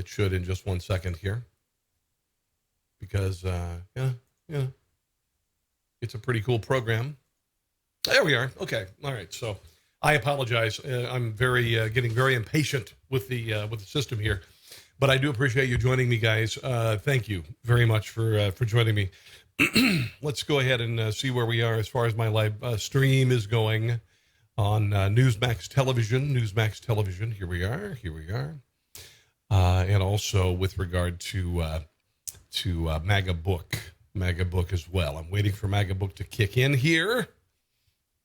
It should in just 1 second here. Because, it's a pretty cool program. There we are. Okay. All right. So I apologize. I'm getting very impatient with the system here. But I do appreciate you joining me, guys. Thank you very much for joining me. Let's go ahead and see where we are as far as my live stream is going on Newsmax Television. Newsmax Television. Here we are. And also with regard to MAGA Book as well. I'm waiting for MAGA Book to kick in here.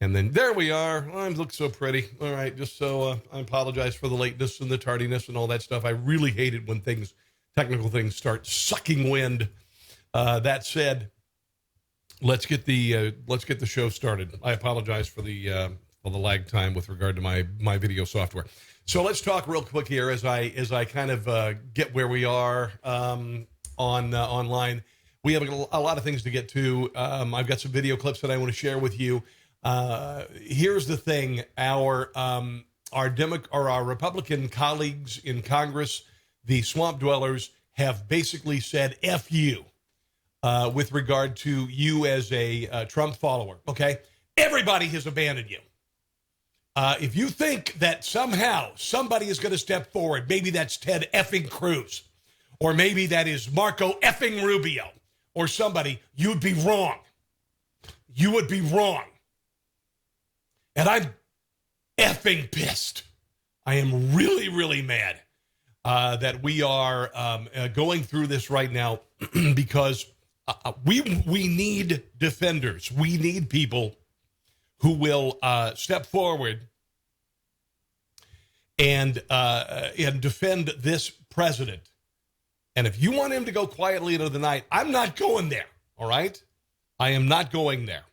And then there we are. Oh, I look so pretty. All right, just so I apologize for the lateness and the tardiness and all that stuff. I really hate it when technical things start sucking wind. That said, let's get the show started. I apologize for the lag time with regard to my video software. So let's talk real quick here as I kind of get where we are online. We have a lot of things to get to. I've got some video clips that I want to share with you. Here's the thing: our Republican colleagues in Congress, the swamp dwellers, have basically said "F you" with regard to you as a Trump follower. Okay, everybody has abandoned you. If you think that somehow somebody is going to step forward, maybe that's Ted effing Cruz, or maybe that is Marco effing Rubio, or somebody, you'd be wrong. You would be wrong. And I'm effing pissed. I am really, really mad that we are going through this right now because we need defenders. We need people who will step forward and defend this president. And if you want him to go quietly into the night, I'm not going there, all right? I am not going there.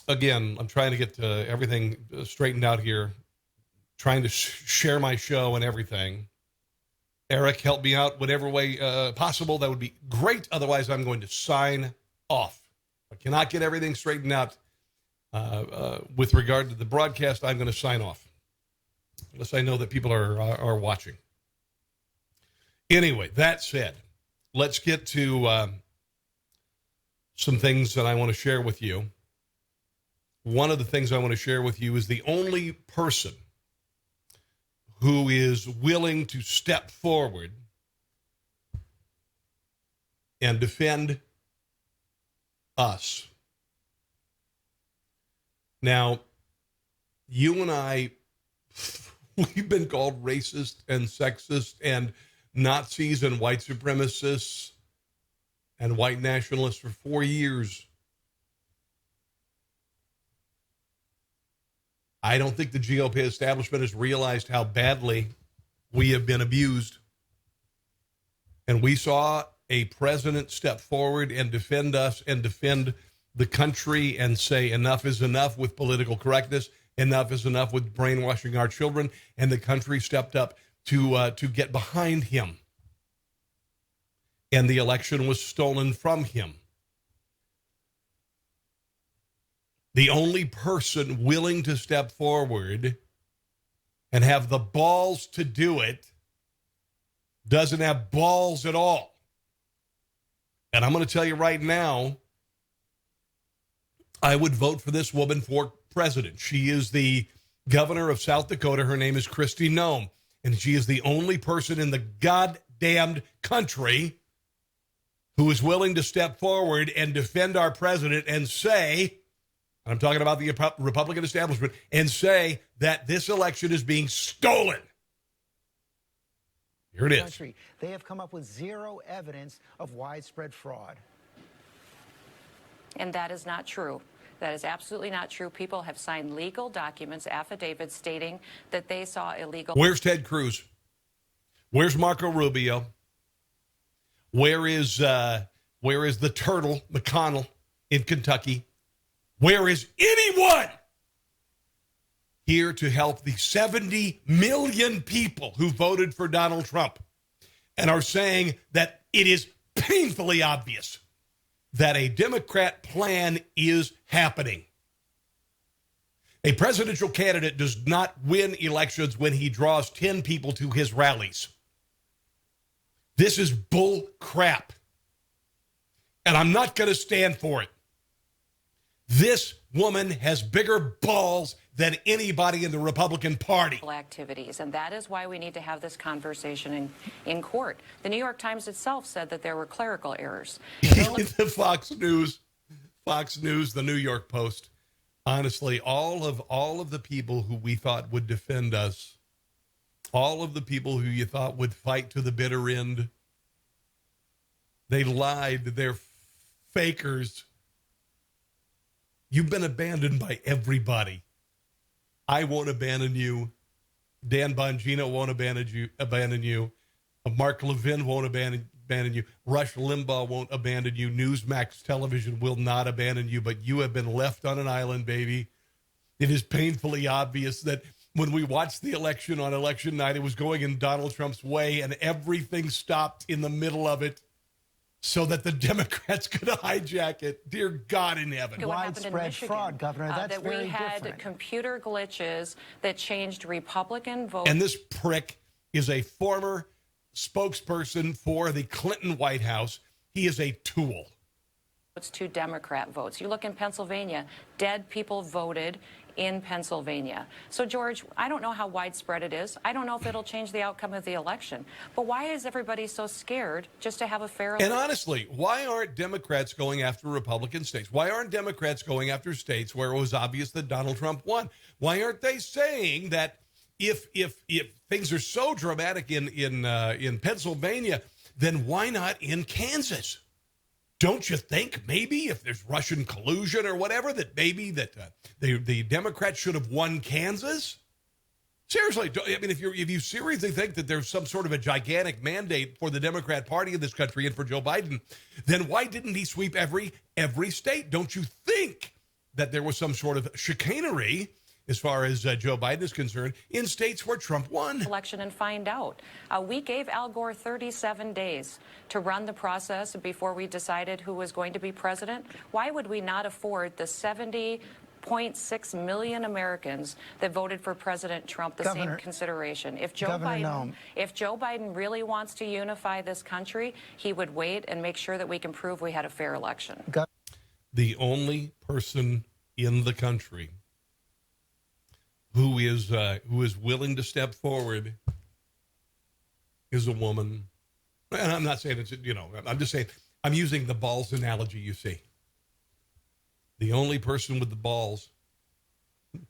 Again, I'm trying to get everything straightened out here, trying to share my show and everything. Eric, help me out whatever way possible. That would be great. Otherwise, I'm going to sign off. I cannot get everything straightened out with regard to the broadcast. I'm going to sign off unless I know that people are watching. Anyway, that said, let's get to some things that I want to share with you. One of the things I want to share with you is the only person who is willing to step forward and defend us. Now, you and I, we've been called racist and sexist and Nazis and white supremacists and white nationalists for 4 years. I don't think the GOP establishment has realized how badly we have been abused. And we saw a president step forward and defend us and defend the country and say enough is enough with political correctness, enough is enough with brainwashing our children, and the country stepped up to get behind him. And the election was stolen from him. The only person willing to step forward and have the balls to do it doesn't have balls at all. And I'm going to tell you right now, I would vote for this woman for president. She is the governor of South Dakota. Her name is Kristi Noem. And she is the only person in the goddamned country who is willing to step forward and defend our president and say, and I'm talking about the Republican establishment, and say that this election is being stolen. Here it is. They have come up with zero evidence of widespread fraud. And that is not true. That is absolutely not true. People have signed legal documents, affidavits stating that they saw illegal. Where's Ted Cruz? Where's Marco Rubio? Where is the turtle, McConnell, in Kentucky? Where is anyone here to help the 70 million people who voted for Donald Trump and are saying that it is painfully obvious that a Democrat plan is happening? A presidential candidate does not win elections when he draws 10 people to his rallies. This is bull crap. And I'm not going to stand for it. This woman has bigger balls than anybody in the Republican Party. Activities, and that is why we need to have this conversation in court. The New York Times itself said that there were clerical errors. The Fox News, the New York Post. Honestly, all of the people who we thought would defend us, all of the people who you thought would fight to the bitter end, they lied. They're fakers. You've been abandoned by everybody. I won't abandon you. Dan Bongino won't abandon you. Mark Levin won't abandon you. Rush Limbaugh won't abandon you. Newsmax Television will not abandon you, but you have been left on an island, baby. It is painfully obvious that when we watched the election on election night, it was going in Donald Trump's way, and everything stopped in the middle of it so that the Democrats could hijack it. Dear God in heaven. Widespread fraud, Governor. That's that very we had different. Computer glitches that changed Republican votes. And this prick is a former spokesperson for the Clinton White House. He is a tool. It's to Democrat votes. You look in Pennsylvania, dead people voted in Pennsylvania. So, George, I don't know how widespread it is. I don't know if it'll change the outcome of the election. But why is everybody so scared just to have a fair election? And honestly, why aren't Democrats going after Republican states? Why aren't Democrats going after states where it was obvious that Donald Trump won? Why aren't they saying that if things are so dramatic in Pennsylvania, then why not in Kansas? Don't you think maybe if there's Russian collusion or whatever, that maybe the Democrats should have won Kansas? Seriously, I mean, if you seriously think that there's some sort of a gigantic mandate for the Democrat Party in this country and for Joe Biden, then why didn't he sweep every state? Don't you think that there was some sort of chicanery as far as Joe Biden is concerned in states where Trump won? Election and find out. We gave Al Gore 37 days to run the process before we decided who was going to be president. Why would we not afford the 70.6 million Americans that voted for President Trump the same consideration? If Joe Biden really wants to unify this country, he would wait and make sure that we can prove we had a fair election. The only person in the country who is willing to step forward is a woman. And I'm not saying it's, I'm just saying, I'm using the balls analogy, you see. The only person with the balls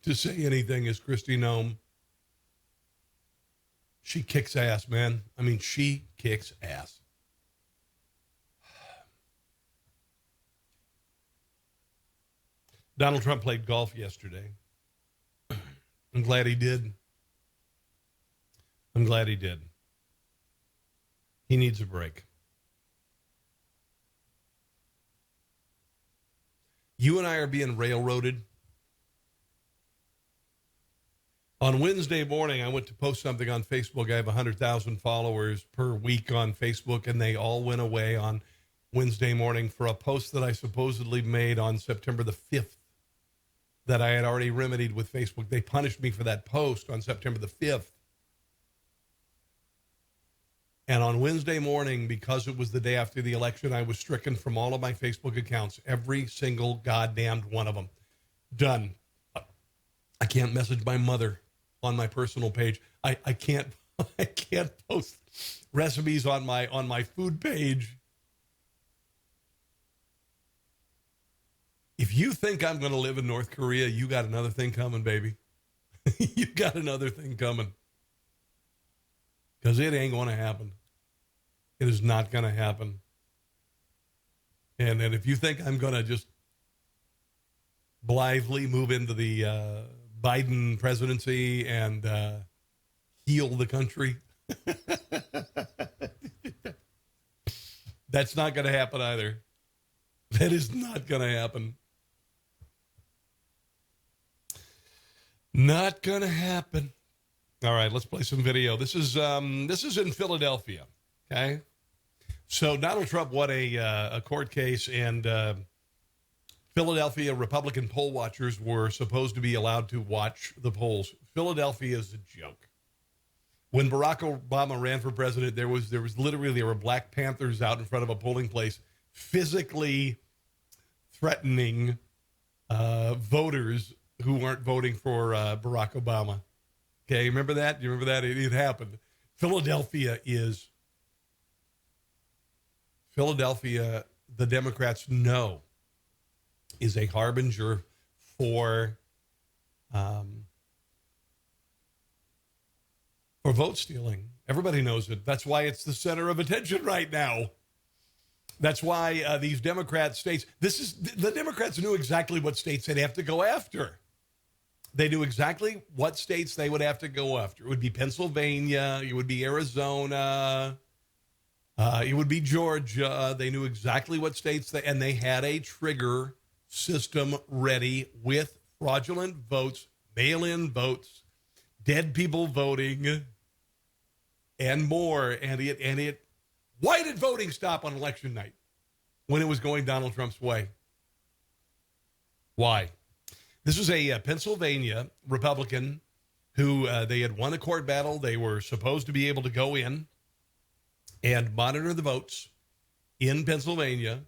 to say anything is Kristi Noem. She kicks ass, man. I mean, she kicks ass. Donald Trump played golf yesterday. I'm glad he did. He needs a break. You and I are being railroaded. On Wednesday morning, I went to post something on Facebook. I have 100,000 followers per week on Facebook, and they all went away on Wednesday morning for a post that I supposedly made on September the 5th. That I had already remedied with Facebook. They punished me for that post on September the 5th. And on Wednesday morning, because it was the day after the election, I was stricken from all of my Facebook accounts, every single goddamned one of them. Done. I can't message my mother on my personal page. I can't post recipes on my food page. If you think I'm going to live in North Korea, you got another thing coming, baby. You got another thing coming. Because it ain't going to happen. It is not going to happen. And if you think I'm going to just blithely move into the Biden presidency and heal the country, that's not going to happen either. That is not going to happen. Not going to happen. All right, let's play some video. This is in Philadelphia, okay? So Donald Trump won a court case, and Philadelphia Republican poll watchers were supposed to be allowed to watch the polls. Philadelphia is a joke. When Barack Obama ran for president, there were Black Panthers out in front of a polling place physically threatening voters who weren't voting for Barack Obama. Okay, remember that? You remember that? It happened. Philadelphia, the Democrats know, is a harbinger for vote stealing. Everybody knows it. That's why it's the center of attention right now. That's why these Democrat states, the Democrats knew exactly what states they'd have to go after. They knew exactly what states they would have to go after. It would be Pennsylvania. It would be Arizona. It would be Georgia. They knew exactly what states and they had a trigger system ready with fraudulent votes, mail-in votes, dead people voting, and more. Why did voting stop on election night when it was going Donald Trump's way? Why? This was a Pennsylvania Republican who they had won a court battle. They were supposed to be able to go in and monitor the votes in Pennsylvania,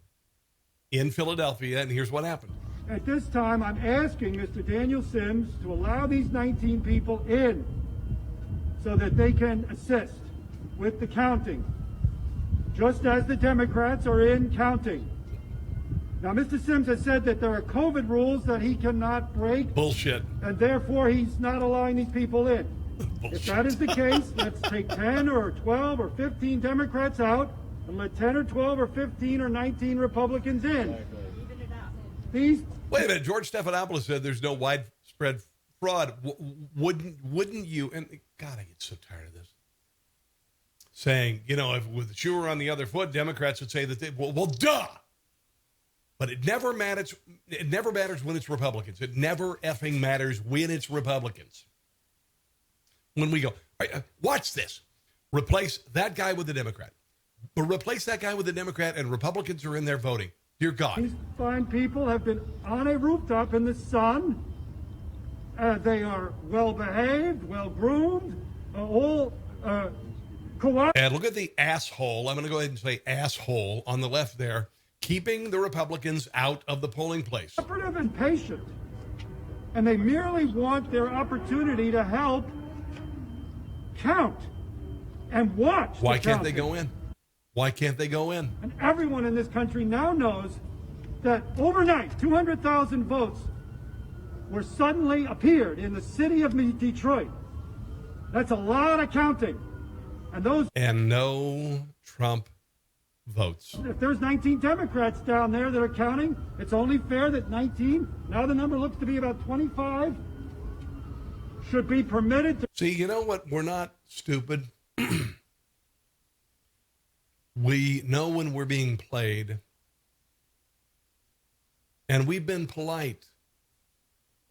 in Philadelphia, and here's what happened. At this time, I'm asking Mr. Daniel Sims to allow these 19 people in so that they can assist with the counting, just as the Democrats are in counting. Now, Mr. Sims has said that there are COVID rules that he cannot break. Bullshit. And therefore, he's not allowing these people in. If that is the case, let's take 10 or 12 or 15 Democrats out and let 10 or 12 or 15 or 19 Republicans in. These. Wait a minute. George Stephanopoulos said there's no widespread fraud. Wouldn't you? And God, I get so tired of this. Saying, if with the shoe on the other foot, Democrats would say that well, duh. But it never matters. It never matters when it's Republicans. It never effing matters when it's Republicans. When we go, watch this. Replace that guy with a Democrat. But replace that guy with a Democrat and Republicans are in there voting. Dear God. These fine people have been on a rooftop in the sun. They are well-behaved, well-groomed, all and look at the asshole. I'm going to go ahead and say asshole on the left there, keeping the Republicans out of the polling place. Cooperative and patient. And they merely want their opportunity to help count and watch. Why can't they go in? Why can't they go in? And everyone in this country now knows that overnight, 200,000 votes were suddenly appeared in the city of Detroit. That's a lot of counting. And no Trump votes. If there's 19 Democrats down there that are counting, it's only fair that 19, now the number looks to be about 25, should be permitted to. See, you know what? We're not stupid. We know when we're being played. And we've been polite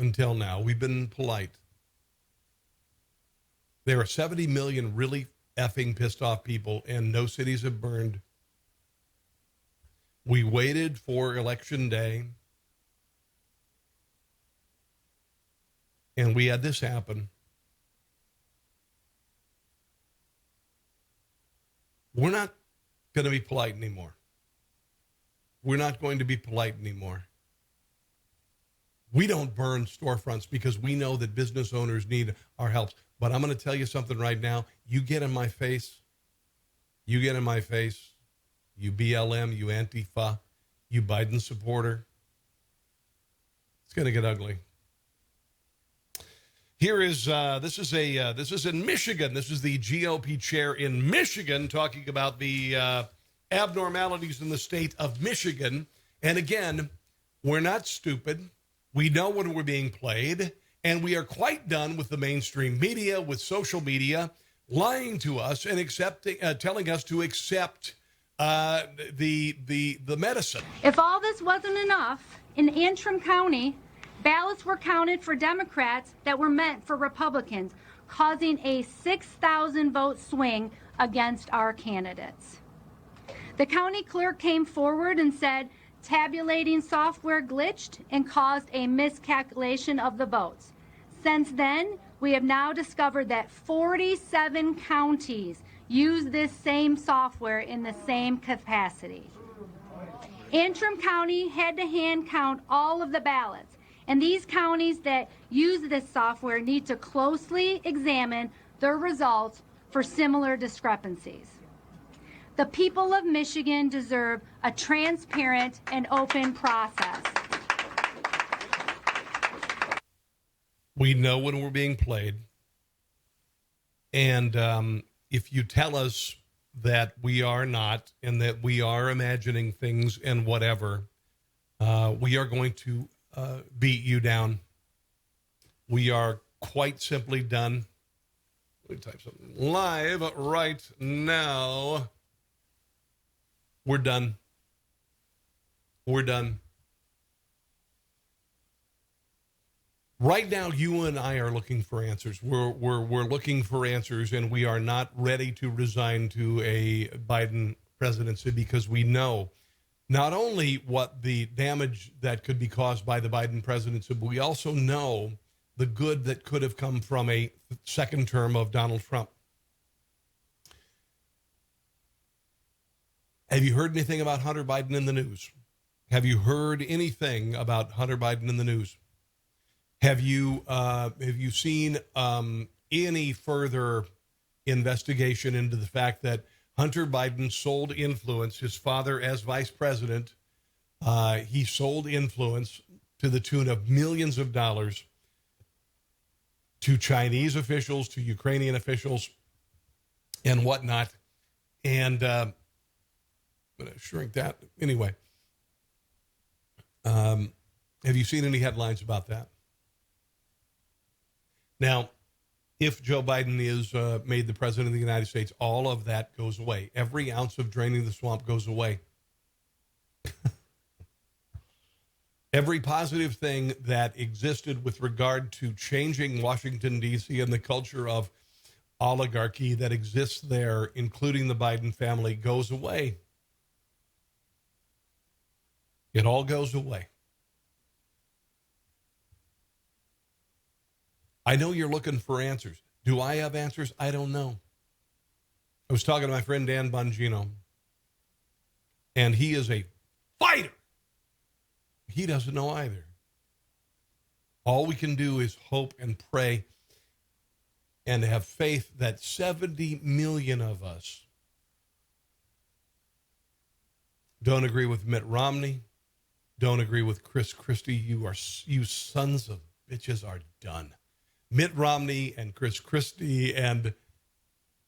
until now. We've been polite. There are 70 million really effing pissed off people, and no cities have burned. We waited for election day, and we had this happen. We're not going to be polite anymore. We're not going to be polite anymore. We don't burn storefronts because we know that business owners need our help. But I'm going to tell you something right now. You get in my face. You get in my face. You BLM, you Antifa, you Biden supporter. It's going to get ugly. Here is this is in Michigan. This is the GOP chair in Michigan talking about the abnormalities in the state of Michigan. And again, we're not stupid. We know when we're being played, and we are quite done with the mainstream media, with social media, lying to us and telling us to accept the medicine. If all this wasn't enough, in Antrim County, ballots were counted for Democrats that were meant for Republicans, causing a 6,000 vote swing against our candidates. The county clerk came forward and said tabulating software glitched and caused a miscalculation of the votes. Since then, we have now discovered that 47 counties use this same software in the same capacity. Antrim County had to hand count all of the ballots, and these counties that use this software need to closely examine their results for similar discrepancies. The people of Michigan deserve a transparent and open process. We know when we're being played. And if you tell us that we are not and that we are imagining things and whatever, we are going to beat you down. We are quite simply done. Let me type something live right now. We're done. We're done. Right now, you and I are looking for answers. We're looking for answers, and we are not ready to resign to a Biden presidency because we know not only what the damage that could be caused by the Biden presidency, but we also know the good that could have come from a second term of Donald Trump. Have you heard anything about Hunter Biden in the news? Have you heard anything about Hunter Biden in the news? Have you seen any further investigation into the fact that Hunter Biden sold influence, his father as vice president, he sold influence to the tune of millions of dollars to Chinese officials, to Ukrainian officials, and whatnot. And I'm going to shrink that. Anyway, have you seen any headlines about that? Now, if Joe Biden is made the president of the United States, all of that goes away. Every ounce of draining the swamp goes away. Every positive thing that existed with regard to changing Washington, D.C. and the culture of oligarchy that exists there, including the Biden family, goes away. It all goes away. I know you're looking for answers. Do I have answers? I don't know. I was talking to my friend Dan Bongino, and he is a fighter. He doesn't know either. All we can do is hope and pray and have faith that 70 million of us don't agree with Mitt Romney, don't agree with Chris Christie. You sons of bitches are done. Mitt Romney and Chris Christie and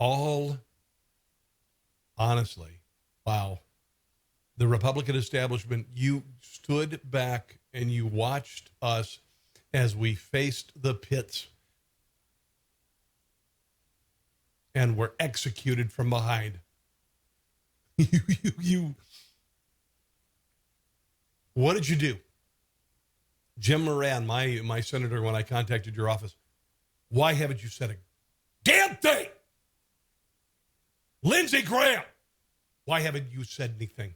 all, honestly, wow. The Republican establishment, you stood back and you watched us as we faced the pits and were executed from behind. What did you do? Jim Moran, my senator, when I contacted your office, why haven't you said a damn thing? Lindsey Graham, why haven't you said anything?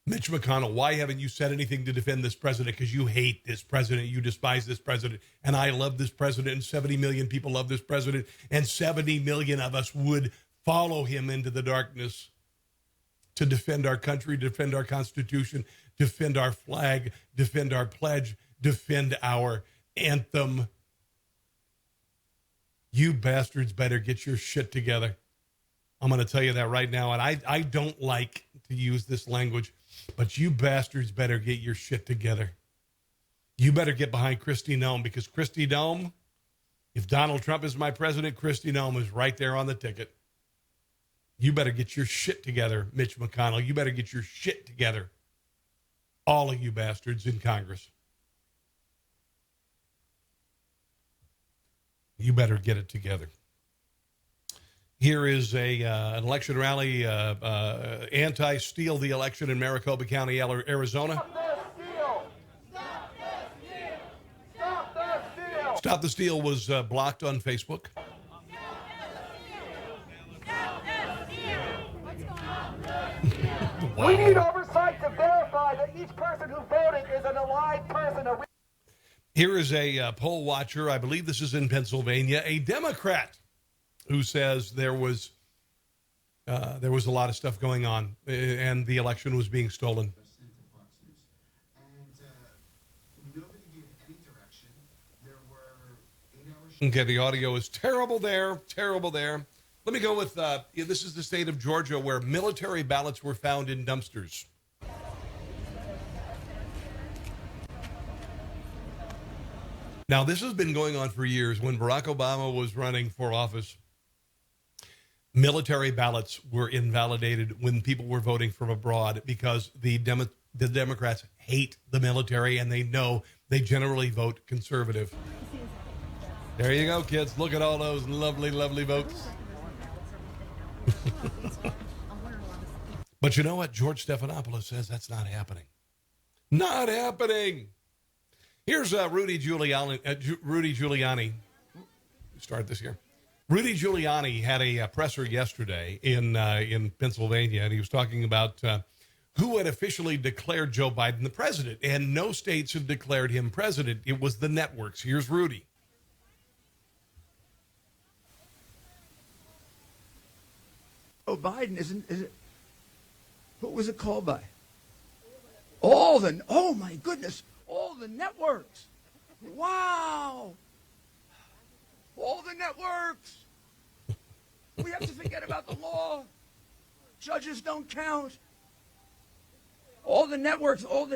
Mitch McConnell, why haven't you said anything to defend this president? Because you hate this president, you despise this president, and I love this president, and 70 million people love this president, and 70 million of us would follow him into the darkness to defend our country, defend our Constitution, defend our flag, defend our pledge, defend our anthem. You bastards better get your shit together. I'm going to tell you that right now, and I don't like to use this language, but you bastards better get your shit together. You better get behind Kristi Noem, because Kristi Noem, if Donald Trump is my president, Kristi Noem is right there on the ticket. You better get your shit together, Mitch McConnell. You better get your shit together. All of you bastards in Congress. You better get it together. Here is an election rally, anti-steal the election in Maricopa County, Arizona. Stop the Steal was blocked on Facebook. Wow. We need oversight to verify that each person who voted is an alive person. Here is a poll watcher, I believe this is in Pennsylvania, a Democrat, who says there was a lot of stuff going on and the election was being stolen. Okay, the audio is terrible there. Let me go with, this is the state of Georgia where military ballots were found in dumpsters. Now, this has been going on for years. When Barack Obama was running for office, military ballots were invalidated when people were voting from abroad because the Democrats hate the military and they know they generally vote conservative. There you go, kids. Look at all those lovely, lovely votes. But you know what? George Stephanopoulos says that's not happening. Not happening. Here's Rudy Giuliani. Start this here. Rudy Giuliani had a presser yesterday in Pennsylvania, and he was talking about who had officially declared Joe Biden the president, and no states have declared him president. It was the networks. Here's Rudy. Oh, Biden is it? What was it called by? Oh my goodness, all the networks. Wow. All the networks. We have to forget about the law. Judges don't count. All the networks thought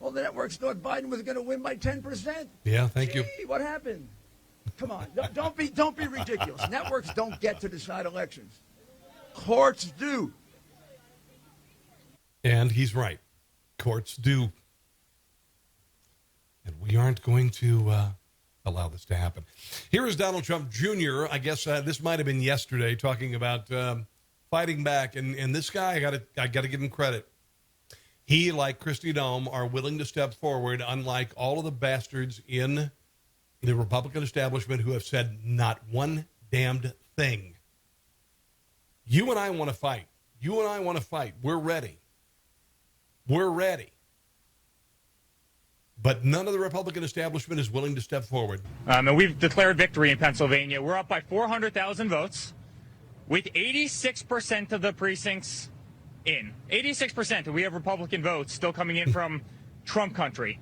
Biden was going to win by 10%. Yeah, thank you. What happened? Come on, don't be ridiculous. Networks don't get to decide elections. Courts do. And he's right. Courts do. And we aren't going to allow this to happen. Here is Donald Trump Jr. I guess this might have been yesterday, talking about fighting back. And this guy, I got to give him credit. He, like Kristi Noem, are willing to step forward, unlike all of the bastards in the Republican establishment who have said not one damned thing. You and I want to fight. We're ready. But none of the Republican establishment is willing to step forward. And we've declared victory in Pennsylvania. We're up by 400,000 votes with 86% of the precincts in. 86%. And we have Republican votes still coming in from Trump country.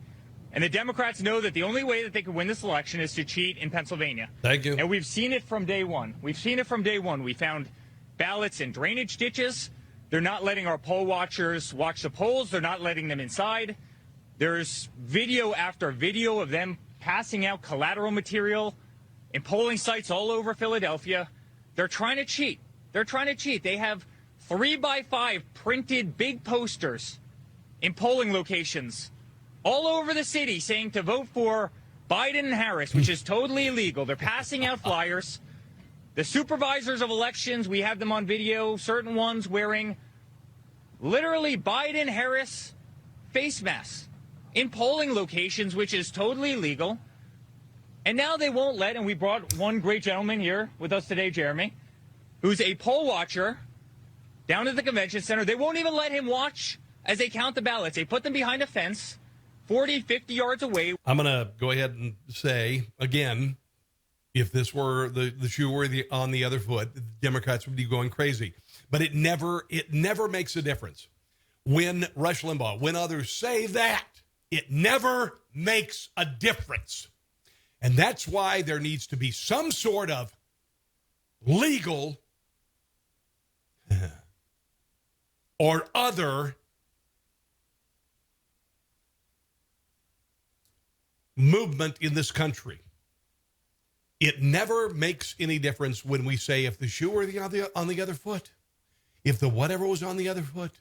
And the Democrats know that the only way that they can win this election is to cheat in Pennsylvania. Thank you. And we've seen it from day one. We found ballots in drainage ditches. They're not letting our poll watchers watch the polls. They're not letting them inside. There's video after video of them passing out collateral material in polling sites all over Philadelphia. They're trying to cheat. They have 3x5 printed big posters in polling locations all over the city saying to vote for Biden and Harris, which is totally illegal. They're passing out flyers. The supervisors of elections, we have them on video, certain ones wearing literally Biden-Harris face masks in polling locations, which is totally illegal. And now they won't let, and we brought one great gentleman here with us today, Jeremy, who's a poll watcher down at the convention center. They won't even let him watch as they count the ballots. They put them behind a fence 40, 50 yards away. I'm going to go ahead and say, again, if this were the shoe were on the other foot, the Democrats would be going crazy. But it never makes a difference. When Rush Limbaugh, when others say that, it never makes a difference. And that's why there needs to be some sort of legal or other movement in this country. It never makes any difference when we say if the shoe were on the other foot, if the whatever was on the other foot,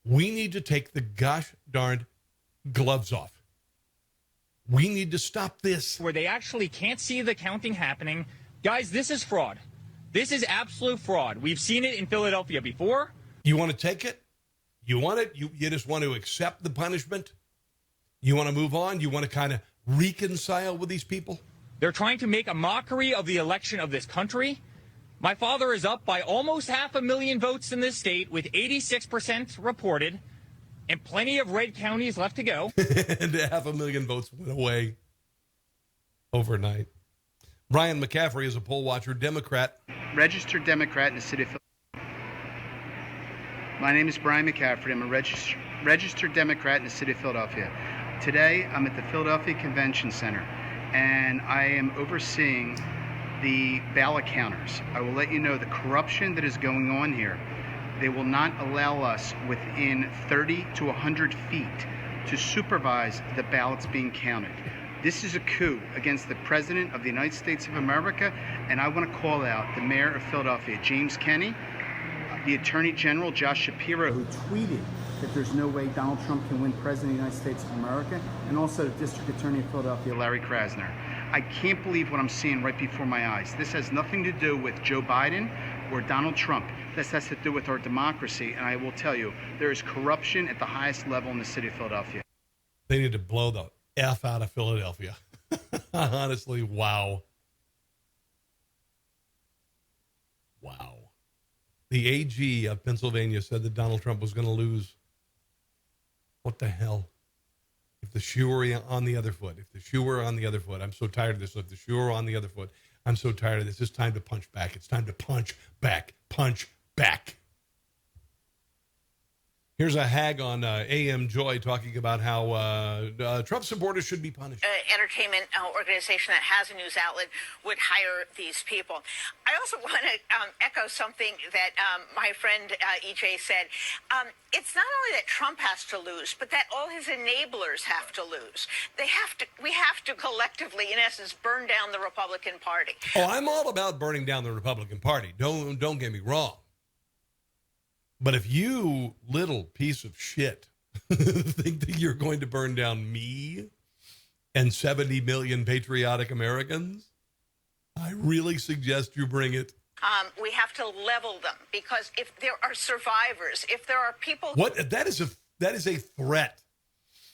we need to take the gosh darned gloves off. We need to stop this. Where they actually can't see the counting happening. Guys, this is fraud. This is absolute fraud. We've seen it in Philadelphia before. You want to take it? You want it? You just want to accept the punishment? You want to move on? You want to kind of reconcile with these people? They're trying to make a mockery of the election of this country. My father is up by almost 500,000 votes in this state with 86% reported. and plenty of red counties left to go. And 500,000 votes went away overnight. Brian McCaffrey is a poll watcher, Democrat. Registered Democrat in the city of Philadelphia. My name is Brian McCaffrey. I'm a registered Democrat in the city of Philadelphia. Today, I'm at the Philadelphia Convention Center, and I am overseeing the ballot counters. I will let you know the corruption that is going on here. They will not allow us within 30 to 100 feet to supervise the ballots being counted. This is a coup against the President of the United States of America, and I want to call out the Mayor of Philadelphia, James Kenney, the Attorney General, Josh Shapiro, who tweeted that there's no way Donald Trump can win President of the United States of America, and also the District Attorney of Philadelphia, Larry Krasner. I can't believe what I'm seeing right before my eyes. This has nothing to do with Joe Biden or Donald Trump. This has to do with our democracy, and I will tell you, there is corruption at the highest level in the city of Philadelphia. They need to blow the F out of Philadelphia. Honestly, wow. Wow. The AG of Pennsylvania said that Donald Trump was going to lose. What the hell? If the shoe were on the other foot, if the shoe were on the other foot, I'm so tired of this. If the shoe were on the other foot, I'm so tired of this. It's time to punch back. It's time to punch back. Punch back. Here's a hag on AM Joy talking about how Trump supporters should be punished. Entertainment organization that has a news outlet would hire these people. I also want to echo something that my friend EJ said. It's not only that Trump has to lose, but that all his enablers have to lose. We have to collectively, in essence, burn down the Republican Party. Oh, I'm all about burning down the Republican Party. Don't get me wrong. But if you little piece of shit think that you're going to burn down me and 70 million patriotic Americans, I really suggest you bring it. We have to level them, because if there are survivors, if there are people... That is a threat.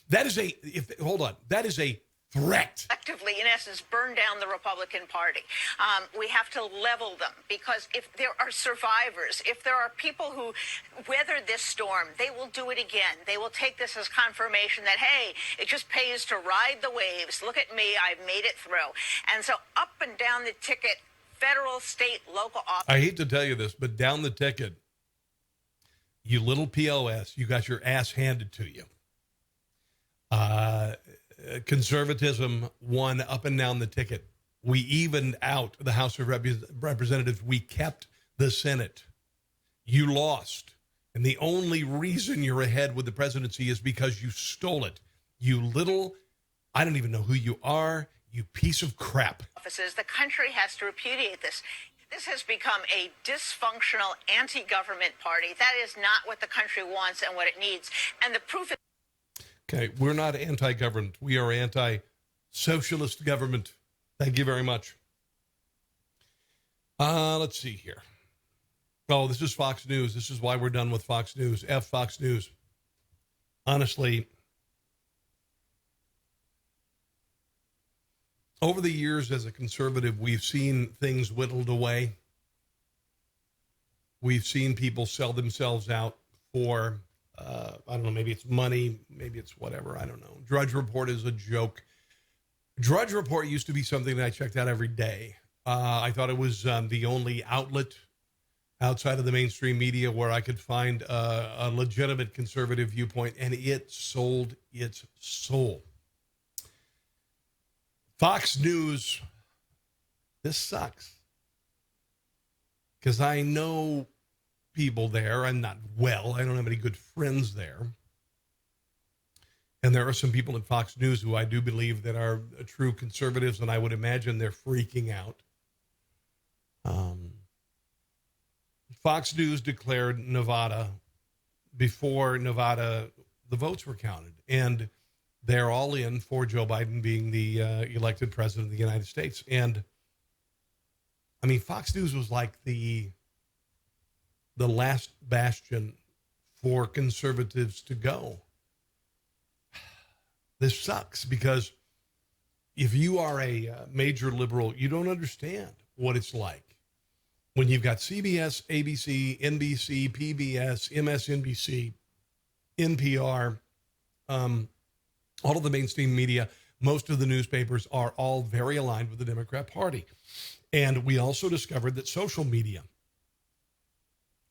That is a threat. Collectively, in essence, burn down the Republican Party. We have to level them, because if there are survivors, if there are people who weather this storm, they will do it again. They will take this as confirmation that, hey, it just pays to ride the waves. Look at me, I've made it through. And so up and down the ticket, federal, state, local office. I hate to tell you this, but down the ticket, you little POS, you got your ass handed to you. Conservatism won up and down the ticket. We evened out the House of Representatives. We kept the Senate. You lost. And the only reason you're ahead with the presidency is because you stole it. You little, I don't even know who you are, you piece of crap. Offices. The country has to repudiate this. This has become a dysfunctional anti-government party. That is not what the country wants and what it needs. And the proof is... Okay, we're not anti-government. We are anti-socialist government. Thank you very much. Let's see here. Oh, this is Fox News. This is why we're done with Fox News. F Fox News. Honestly, over the years as a conservative, we've seen things whittled away. We've seen people sell themselves out for... I don't know, maybe it's money, maybe it's whatever, I don't know. Drudge Report is a joke. Drudge Report used to be something that I checked out every day. I thought it was the only outlet outside of the mainstream media where I could find a legitimate conservative viewpoint, and it sold its soul. Fox News, this sucks. Because I know people there. I'm not well. I don't have any good friends there. And there are some people at Fox News who I do believe that are true conservatives, and I would imagine they're freaking out. Fox News declared Nevada before Nevada, the votes were counted. And they're all in for Joe Biden being the elected president of the United States. And, I mean, Fox News was like the last bastion for conservatives to go. This sucks because if you are a major liberal, you don't understand what it's like when you've got CBS, ABC, NBC, PBS, MSNBC, NPR, all of the mainstream media, most of the newspapers are all very aligned with the Democrat Party. And we also discovered that social media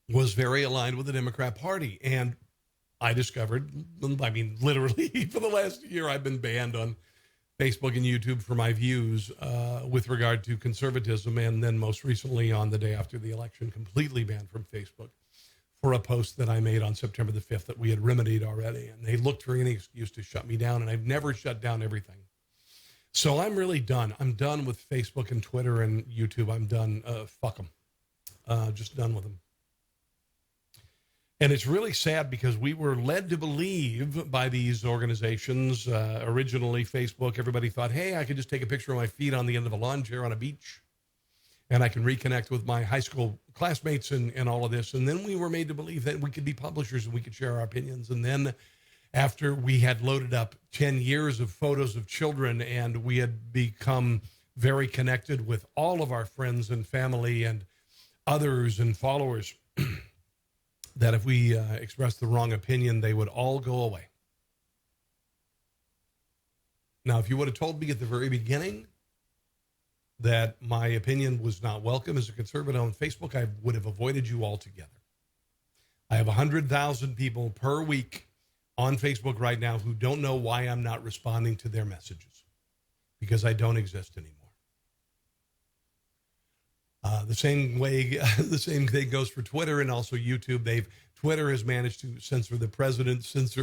was very aligned with the Democrat Party. And I discovered, I mean, literally for the last year, I've been banned on Facebook and YouTube for my views with regard to conservatism. And then most recently on the day after the election, completely banned from Facebook for a post that I made on September the 5th that we had remedied already. And they looked for any excuse to shut me down. And I've never shut down everything. So I'm really done. I'm done with Facebook and Twitter and YouTube. I'm done. Fuck them. Just done with them. And it's really sad because we were led to believe by these organizations, originally Facebook, everybody thought, hey, I could just take a picture of my feet on the end of a lawn chair on a beach and I can reconnect with my high school classmates and all of this. And then we were made to believe that we could be publishers and we could share our opinions. And then after we had loaded up 10 years of photos of children and we had become very connected with all of our friends and family and others and followers, that if we expressed the wrong opinion, they would all go away. Now, if you would have told me at the very beginning that my opinion was not welcome as a conservative on Facebook, I would have avoided you altogether. I have 100,000 people per week on Facebook right now who don't know why I'm not responding to their messages because I don't exist anymore. The same thing goes for Twitter and also YouTube. Twitter has managed to censor the president, it's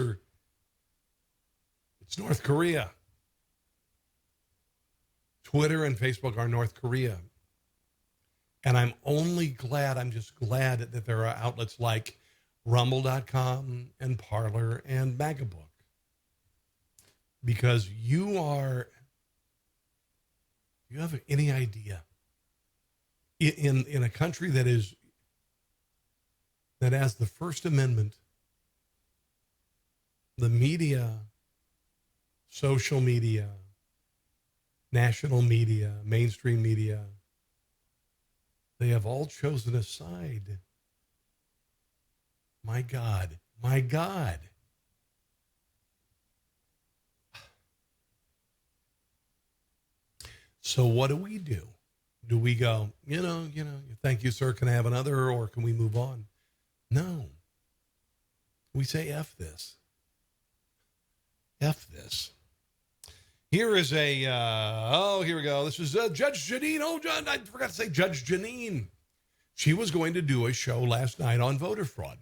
North Korea. Twitter and Facebook are North Korea. And I'm just glad that there are outlets like Rumble.com and Parler and Magabook. Because you have any idea in a country that has the First Amendment, the media, social media, national media, mainstream media, they have all chosen a side. My God, my God. So what do? Do we go, thank you, sir, can I have another, or can we move on? No. We say, F this. F this. Here is here we go. This is Judge Janine. Oh, John, I forgot to say Judge Janine. She was going to do a show last night on voter fraud.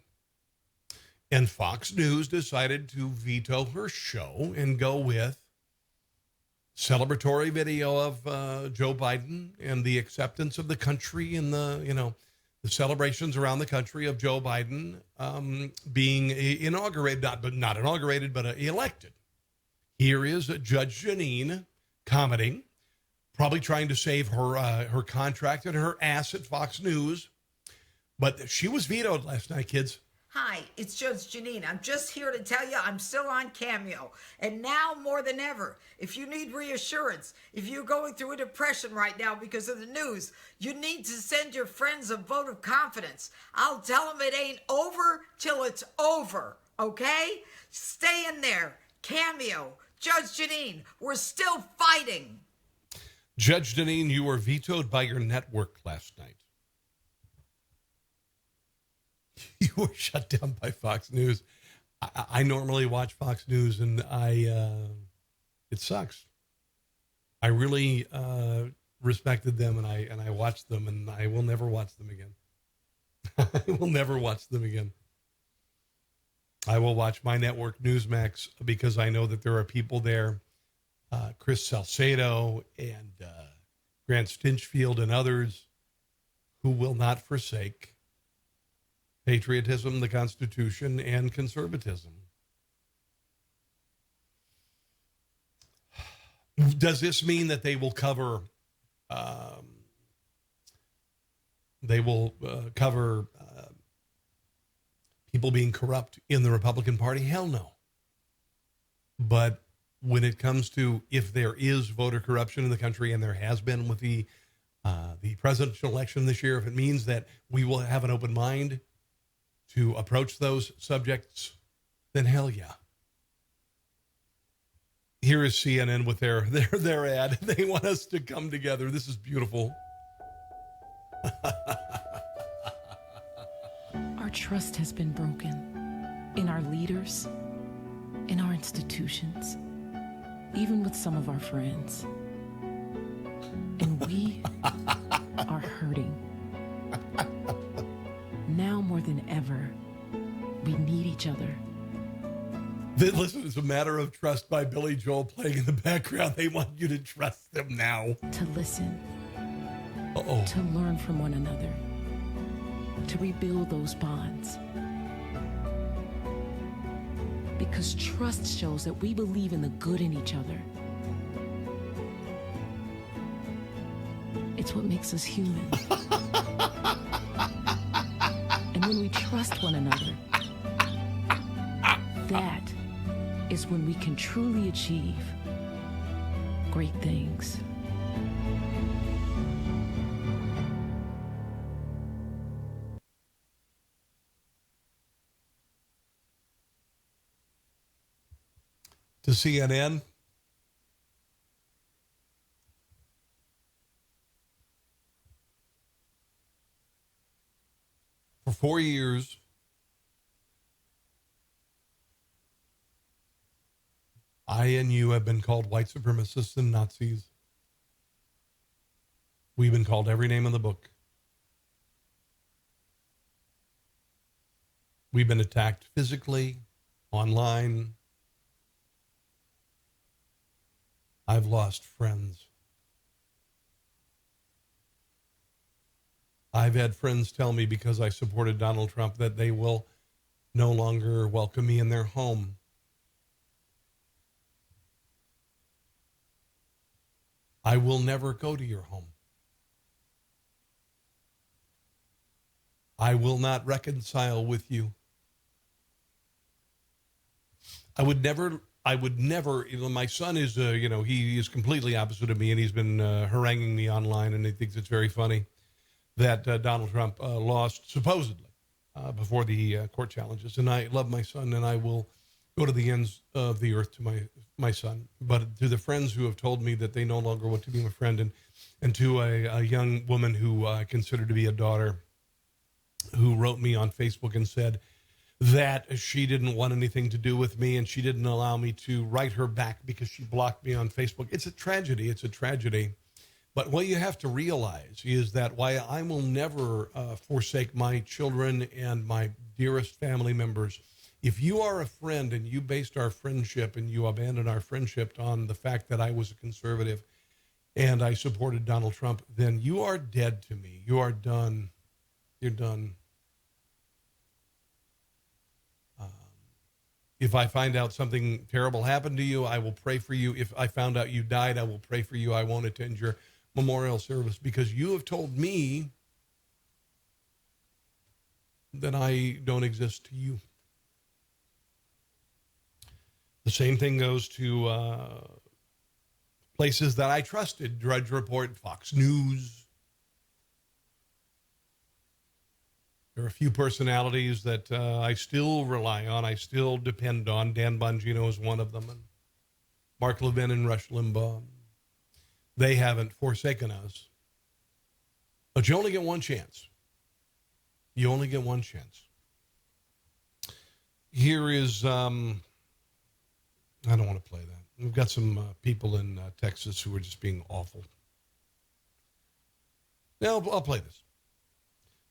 And Fox News decided to veto her show and go with celebratory video of Joe Biden and the acceptance of the country and the celebrations around the country of Joe Biden being inaugurated, not inaugurated, but elected. Here is Judge Janine commenting, probably trying to save her contract and her ass at Fox News. But she was vetoed last night, kids. Hi, it's Judge Janine. I'm just here to tell you I'm still on Cameo. And now more than ever, if you need reassurance, if you're going through a depression right now because of the news, you need to send your friends a vote of confidence. I'll tell them it ain't over till it's over, okay? Stay in there. Cameo. Judge Janine, we're still fighting. Judge Janine, you were vetoed by your network last night. You were shut down by Fox News. I normally watch Fox News, and it sucks. I really respected them, and I watched them, and I will never watch them again. I will never watch them again. I will watch my network, Newsmax, because I know that there are people there, Chris Salcedo and Grant Stinchfield and others, who will not forsake patriotism, the Constitution, and conservatism. Does this mean that they will cover people being corrupt in the Republican Party? Hell no. But when it comes to if there is voter corruption in the country, and there has been with the presidential election this year, if it means that we will have an open mind to approach those subjects then hell yeah. Here is CNN with their ad. They want us to come together. This is beautiful. Our trust has been broken in our leaders, in our institutions, even with some of our friends. And we are hurting. Now more than ever, we need each other. Listen, it's a matter of trust by Billy Joel playing in the background. They want you to trust them now. To listen. Uh-oh. To learn from one another. To rebuild those bonds. Because trust shows that we believe in the good in each other. It's what makes us human. And when we trust one another, that is when we can truly achieve great things. To CNN, for 4 years, I and you have been called white supremacists and Nazis. We've been called every name in the book. We've been attacked physically, online. I've lost friends. I've had friends tell me because I supported Donald Trump that they will no longer welcome me in their home. I will never go to your home. I will not reconcile with you. I would never, my son is, he is completely opposite of me, and he's been haranguing me online, and he thinks it's very funny that Donald Trump lost, supposedly, before the court challenges. And I love my son, and I will go to the ends of the earth to my son. But to the friends who have told me that they no longer want to be my friend, and to a young woman who I consider to be a daughter, who wrote me on Facebook and said that she didn't want anything to do with me, and she didn't allow me to write her back because she blocked me on Facebook. It's a tragedy. It's a tragedy. But what you have to realize is that while I will never forsake my children and my dearest family members, if you are a friend and you based our friendship and you abandoned our friendship on the fact that I was a conservative and I supported Donald Trump, then you are dead to me. You are done. You're done. If I find out something terrible happened to you, I will pray for you. If I found out you died, I will pray for you. I won't attend your memorial service because you have told me that I don't exist to you. The same thing goes to places that I trusted, Drudge Report, Fox News. There are a few personalities that I still rely on, I still depend on. Dan Bongino is one of them, and Mark Levin and Rush Limbaugh. They haven't forsaken us. But you only get one chance. You only get one chance. Here is, I don't want to play that. We've got some people in Texas who are just being awful. Now, I'll play this.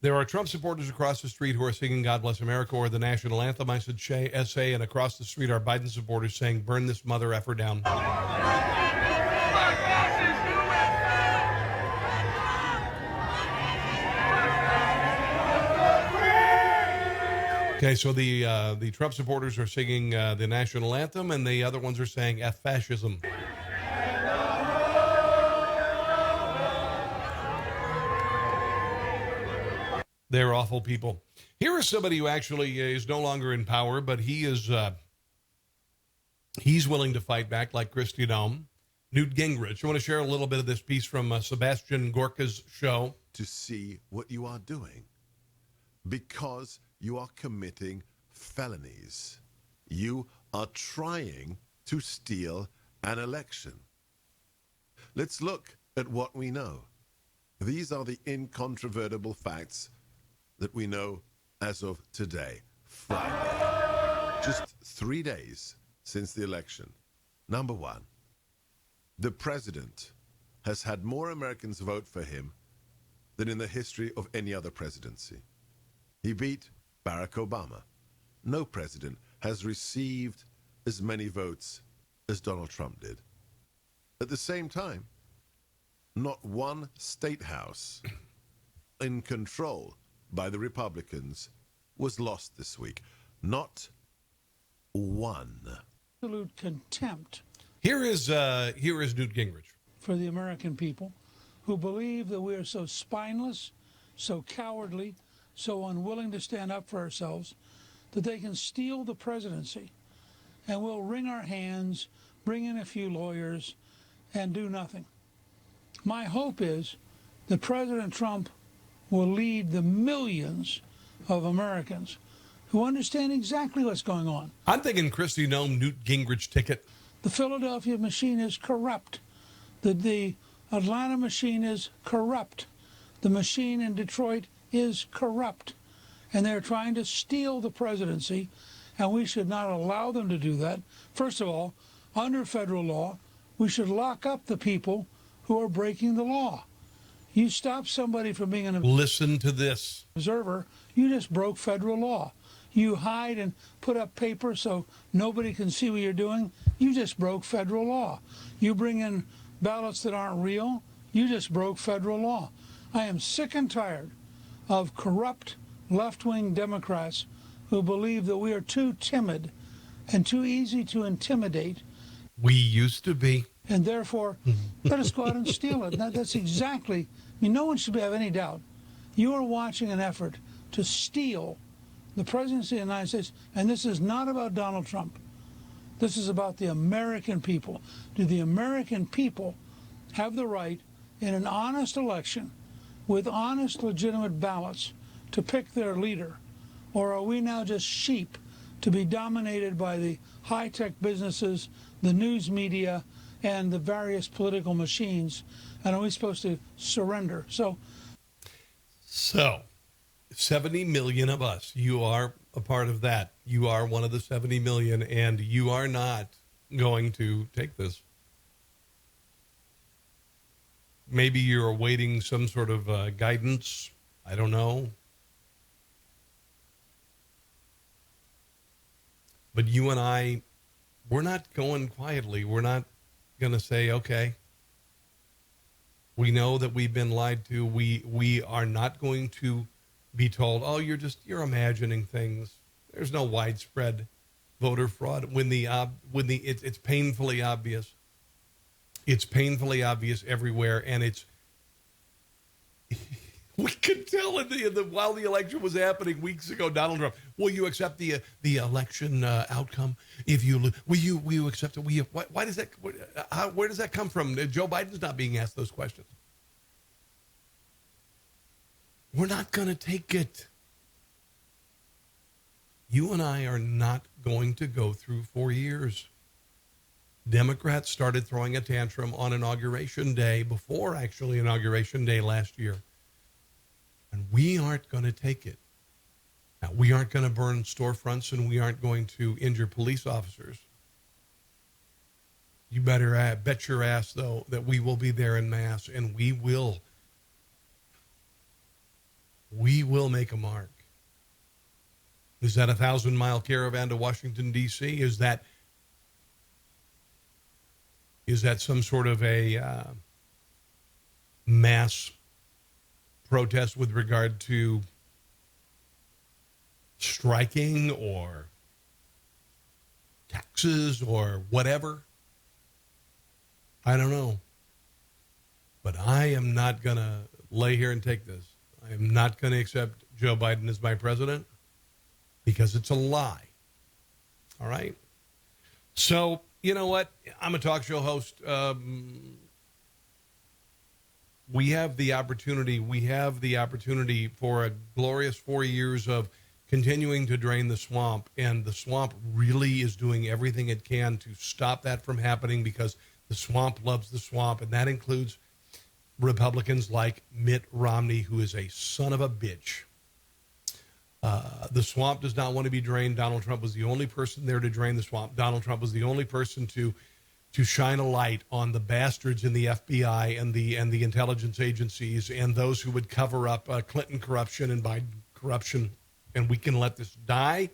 There are Trump supporters across the street who are singing God Bless America or the national anthem. I said essay, and across the street are Biden supporters saying, burn this mother effer down. Okay, so the Trump supporters are singing the national anthem, and the other ones are saying F fascism. They're awful people. Here is somebody who actually is no longer in power, but he is he's willing to fight back, like Kristi Noem. Newt Gingrich. I want to share a little bit of this piece from Sebastian Gorka's show. To see what you are doing, because you are committing felonies. You are trying to steal an election. Let's look at what we know. These are the incontrovertible facts that we know as of today, Friday. Just 3 days since the election. Number one, the president has had more Americans vote for him than in the history of any other presidency. He beat Barack Obama. No president has received as many votes as Donald Trump did. At the same time, not one state house in control by the Republicans was lost this week. Not one. Absolute contempt. Here is Newt Gingrich. For the American people who believe that we are so spineless, so cowardly, so unwilling to stand up for ourselves, that they can steal the presidency and we'll wring our hands, bring in a few lawyers, and do nothing. My hope is that President Trump will lead the millions of Americans who understand exactly what's going on. I'm thinking Kristi Noem Newt Gingrich ticket. The Philadelphia machine is corrupt. The Atlanta machine is corrupt. The machine in Detroit is corrupt. And they're trying to steal the presidency, and we should not allow them to do that. First of all, under federal law, we should lock up the people who are breaking the law. You stop somebody from being an Listen to this. observer, you just broke federal law. You hide and put up paper so nobody can see what you're doing, you just broke federal law. You bring in ballots that aren't real, you just broke federal law. I am sick and tired of corrupt left-wing Democrats who believe that we are too timid and too easy to intimidate. We used to be. And therefore, let us go out and steal it. That's exactly, no one should have any doubt. You are watching an effort to steal the presidency of the United States, and this is not about Donald Trump. This is about the American people. Do the American people have the right in an honest election with honest, legitimate ballots to pick their leader? Or are we now just sheep to be dominated by the high-tech businesses, the news media, and the various political machines? And are we supposed to surrender? So 70 million of us, you are a part of that. You are one of the 70 million, and you are not going to take this. Maybe you're awaiting some sort of guidance. I don't know. But you and I, we're not going quietly. We're not going to say, okay, we know that we've been lied to. We are not going to be told, oh, you're imagining things. There's no widespread voter fraud it's painfully obvious. It's painfully obvious everywhere, and we could tell while the election was happening weeks ago. Donald Trump, will you accept the election outcome? If you will you accept it? Why does that? Where does that come from? Joe Biden's not being asked those questions. We're not going to take it. You and I are not going to go through 4 years. Democrats started throwing a tantrum on Inauguration Day, before actually Inauguration Day last year. And we aren't going to take it. Now, we aren't going to burn storefronts, and we aren't going to injure police officers. You better bet your ass, though, that we will be there en masse, and we will make a mark. Is that a 1,000-mile caravan to Washington, D.C.? Is that some sort of a mass protest with regard to striking or taxes or whatever? I don't know. But I am not going to lay here and take this. I am not going to accept Joe Biden as my president, because it's a lie. All right? So, you know what? I'm a talk show host. We have the opportunity for a glorious 4 years of continuing to drain the swamp, and the swamp really is doing everything it can to stop that from happening, because the swamp loves the swamp, and that includes Republicans like Mitt Romney, who is a son of a bitch. The swamp does not want to be drained. Donald Trump was the only person there to drain the swamp. Donald Trump was the only person to shine a light on the bastards in the FBI and the intelligence agencies and those who would cover up Clinton corruption and Biden corruption. And we can let this die,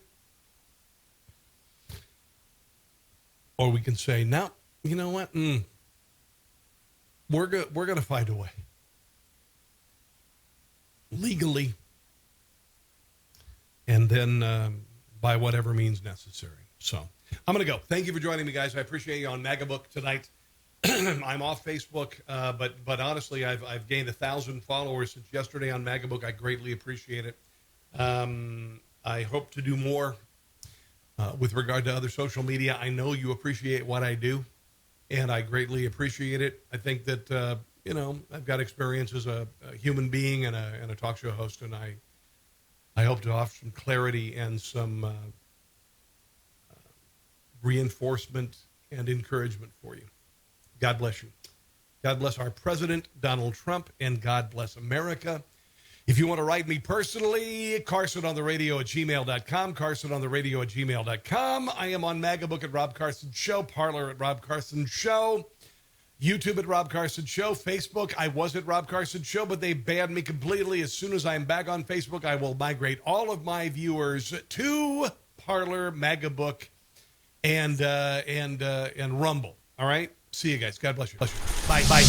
or we can say, no, you know what? We're going to find a way, legally, and then by whatever means necessary. So I'm going to go. Thank you for joining me, guys. I appreciate you on MAGABook tonight. I'm off Facebook, but honestly, I've gained 1,000 followers since yesterday on MAGABook. I greatly appreciate it. I hope to do more with regard to other social media. I know you appreciate what I do, and I greatly appreciate it. I think that, I've got experience as a human being and a talk show host, and I hope to offer some clarity and some reinforcement and encouragement for you. God bless you. God bless our president, Donald Trump, and God bless America. If you want to write me personally, carsonontheradio@gmail.com, carsonontheradio@gmail.com. I am on MAGABook at Rob Carson Show, Parler at Rob Carson Show, YouTube at Rob Carson Show, Facebook. I was at Rob Carson Show, but they banned me completely. As soon as I'm back on Facebook, I will migrate all of my viewers to Parler, MAGABook, and Rumble. All right? See you guys. God bless you. Bye. Bye.